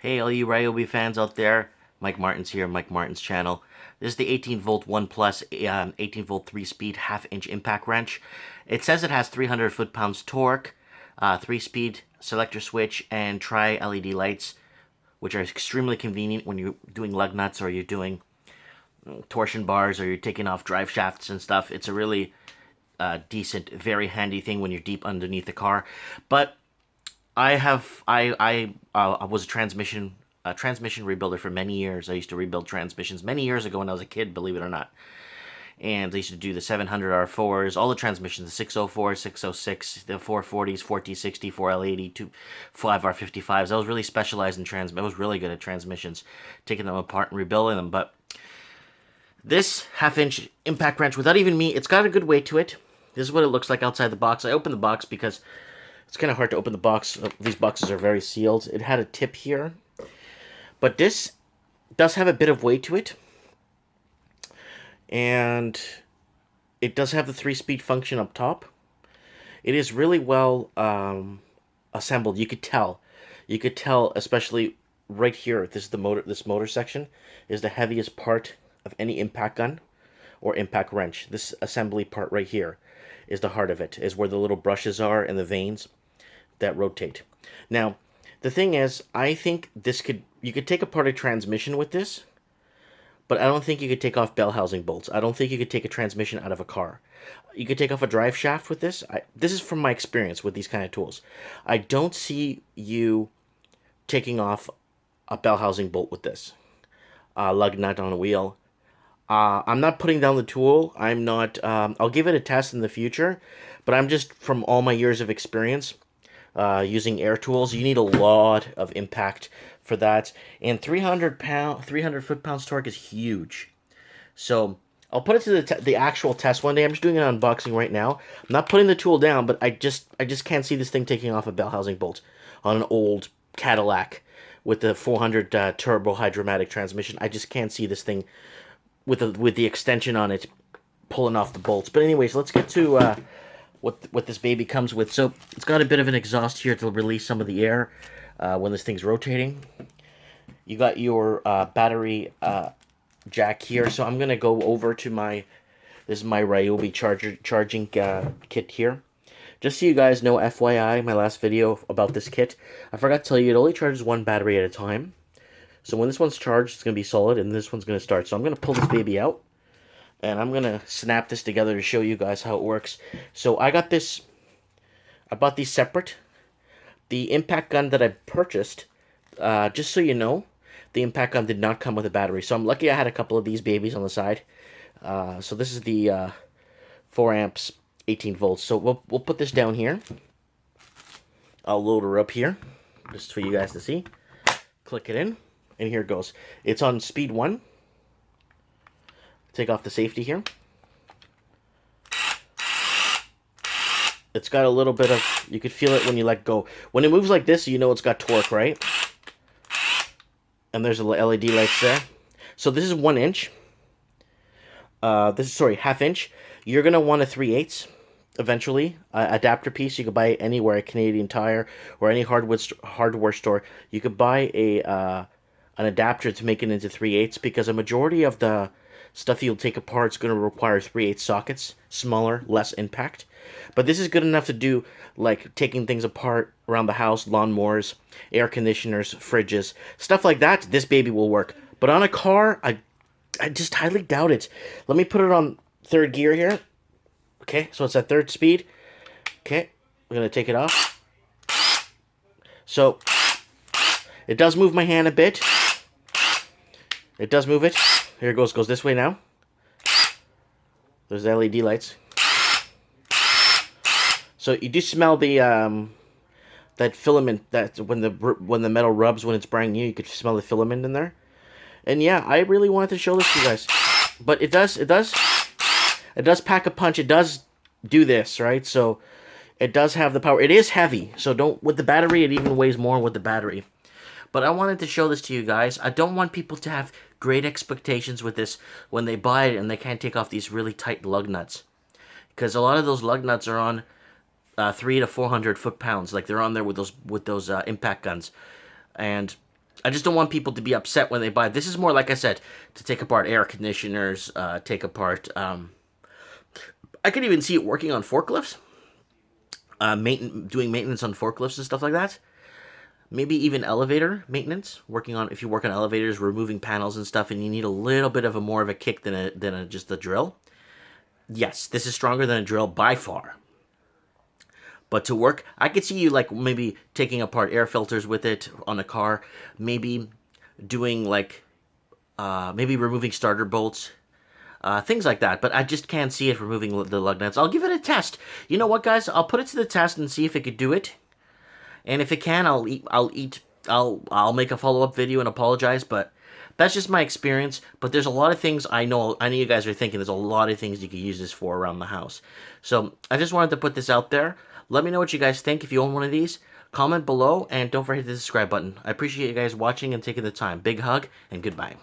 Hey, all you Ryobi fans out there, Mike Martin's here, Mike Martin's channel. This is the 18-volt ONE Plus 18-volt 3-speed half-inch impact wrench. It says it has 300 foot-pounds torque, 3-speed selector switch, and tri-LED lights, which are extremely convenient when you're doing lug nuts or you're doing torsion bars or you're taking off drive shafts and stuff. It's a really decent, very handy thing when you're deep underneath the car. But I was a transmission rebuilder for many years. I used to rebuild transmissions many years ago when I was a kid, believe it or not. And I used to do the 700 R4s, all the transmissions, the 604, 606, the 440s, 4T60, 4L80, 5 R55s. I was really specialized in I was really good at transmissions, taking them apart and rebuilding them. But this half-inch impact wrench, without even me, it's got a good weight to it. This is what it looks like outside the box. I opened the box because it's kind of hard to open the box. These boxes are very sealed. It had a tip here. But this does have a bit of weight to it. And it does have the 3-speed function up top. It is really well assembled. You could tell. You could tell, especially right here. This is the motor. This motor section is the heaviest part of any impact gun or impact wrench. This assembly part right here is the heart of it. Is where the little brushes are and the vanes that rotate. Now, the thing is, I think you could take apart a transmission with this, but I don't think you could take off bell housing bolts. I don't think you could take a transmission out of a car. You could take off a drive shaft with this. This is from my experience with these kind of tools. I don't see you taking off a bell housing bolt with this. Lug nut on a wheel. I'm not putting down the tool. I'm not. I'll give it a test in the future, but I'm just from all my years of experience using air tools. You need a lot of impact for that, and 300 foot-pounds torque is huge. So I'll put it to the actual test one day. I'm just doing an unboxing right now. I'm not putting the tool down, but I just can't see this thing taking off a bell housing bolt on an old Cadillac with the 400 turbo hydromatic transmission. I just can't see this thing with the extension on it pulling off the bolts. But anyways, let's get to what this baby comes with. So it's got a bit of an exhaust here to release some of the air when this thing's rotating. You got your battery jack here. So I'm gonna go over to this is my Ryobi charging kit here. Just so you guys know, FYI, my last video about this kit, I forgot to tell you it only charges one battery at a time. So when this one's charged, it's gonna be solid, and this one's gonna start. So I'm gonna pull this baby out, and I'm gonna snap this together to show you guys how it works. So I bought these separate. The impact gun that I purchased, just so you know, the impact gun did not come with a battery. So I'm lucky I had a couple of these babies on the side. So this is the 4 amps, 18 volts. So we'll put this down here. I'll load her up here, just for you guys to see. Click it in, and here it goes. It's on speed 1. Take off the safety here. It's got a little bit of, you could feel it when you let go. When it moves like this, you know it's got torque, right? And there's a LED lights there. So this is 1 inch. Half inch. You're going to want a 3/8 eventually. Adapter piece, you could buy it anywhere, at Canadian Tire or any hardware store. You could buy an adapter to make it into 3/8 because a majority of the stuff you'll take apart is going to require 3/8 sockets, smaller, less impact. But this is good enough to do, like, taking things apart around the house, lawnmowers, air conditioners, fridges, stuff like that. This baby will work. But on a car, I just highly doubt it. Let me put it on 3rd gear here. Okay, so it's at 3rd speed. Okay, we're going to take it off. So, it does move my hand a bit. It does move it. Here it goes this way now. There's LED lights. So you do smell the that filament that when the metal rubs when it's brand new, you could smell the filament in there. And yeah, I really wanted to show this to you guys. But it does pack a punch. It does do this, right? So it does have the power. It is heavy. So with the battery, it even weighs more with the battery. But I wanted to show this to you guys. I don't want people to have great expectations with this when they buy it and they can't take off these really tight lug nuts. Because a lot of those lug nuts are on 300 to 400 foot-pounds. Like, they're on there with those impact guns. And I just don't want people to be upset when they buy. This is more, like I said, to take apart air conditioners, take apart. I could even see it working on forklifts, doing maintenance on forklifts and stuff like that. Maybe even elevator maintenance, working on if you work on elevators, removing panels and stuff, and you need a little bit of a more of a kick than just a drill. Yes, this is stronger than a drill by far. But to work, I could see you like maybe taking apart air filters with it on a car, maybe doing like maybe removing starter bolts, things like that. But I just can't see it removing the lug nuts. I'll give it a test. You know what, guys? I'll put it to the test and see if it could do it. And if it can, I'll make a follow-up video and apologize. But that's just my experience. But there's a lot of things I know you guys are thinking. There's a lot of things you could use this for around the house. So I just wanted to put this out there. Let me know what you guys think if you own one of these. Comment below and don't forget to hit the subscribe button. I appreciate you guys watching and taking the time. Big hug and goodbye.